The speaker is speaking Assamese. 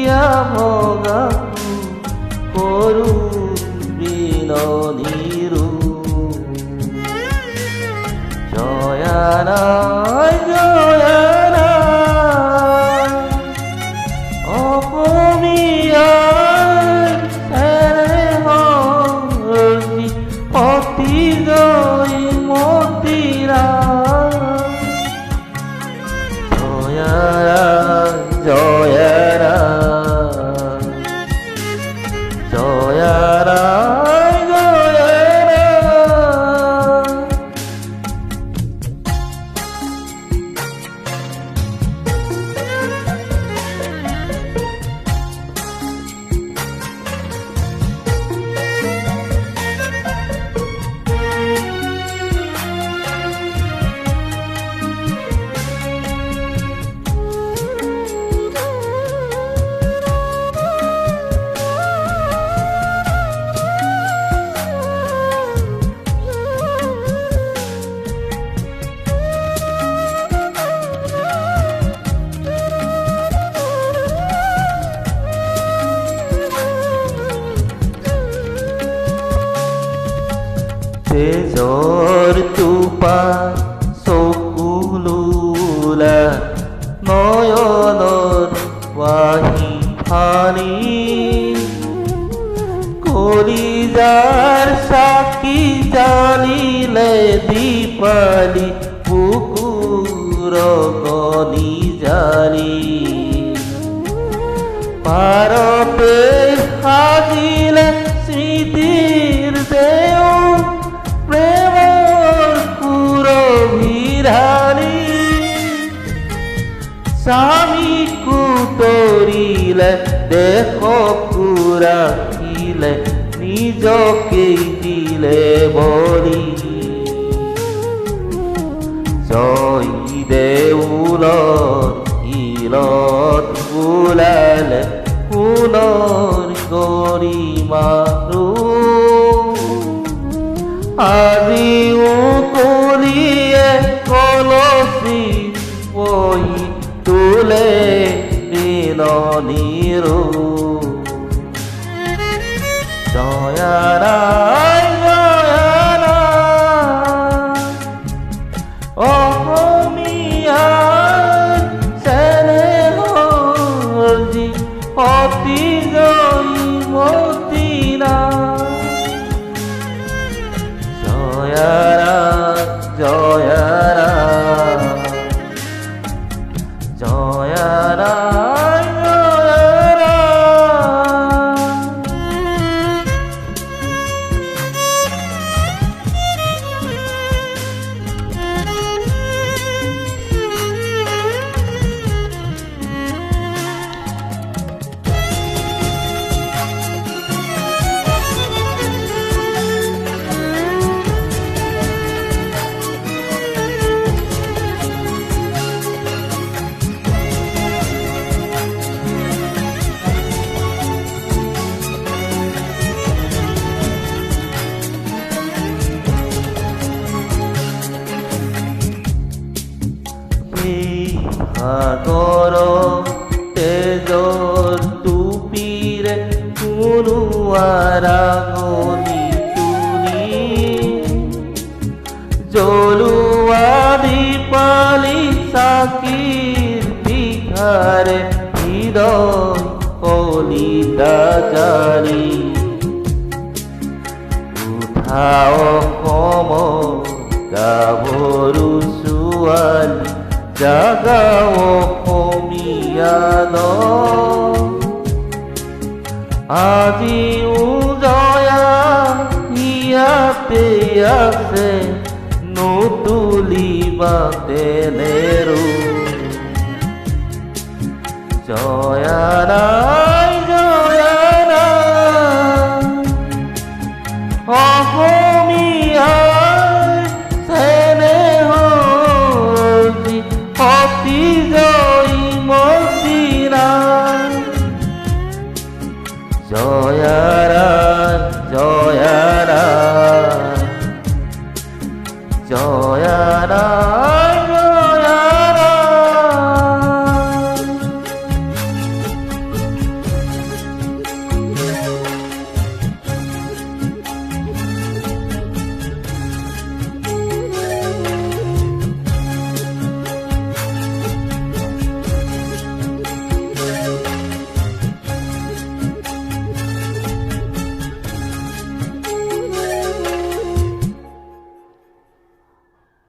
হিয়া ভগাকু কৰুণ বিননীৰু জয়ানায় জয়ানায় অসমীয়াৰ এৰে হৰি অতি জয় মতিৰা জয়াৰায় জয়াৰায় জয়াৰায় জয়াৰায় তেজৰ টোপা চকুলোলা নয়নৰ ৱাহি ফালি কলিজাৰ চাকি জালিলে দীপালি বুকুৰ কণী জালি পাৰতে সাজিলে স্মৃতিৰ দেও প্ৰেমৰ কুৰভিৰানি স্বামী কুতৰিলে দেখ কুৰাখিলে নিজকে দিলে বলি জয় দেউলৰ ইলত বুলালে পুনৰ গৰিমাৰো আজি উকলিয়ে কলচি বহি তোলে বিননীৰো জয়াৰায় জয়াৰায় অসমীয়াৰ চেনেহৰ যি অতি জয় মতিৰা জয়াৰায় জয়াৰায় জয়াৰায় সাগৰ তেজৰ টুপিৰে কোনোৱাৰাঙনি তুলি জ্বলোৱা দীপালি চাকিৰ পিঠাৰে হৃদয় কলিতা জালি উঠা অসমৰ গাভৰু ছোৱালী জাগাও অসমীয়ান আজিও জয়া ইয়াতে আছে।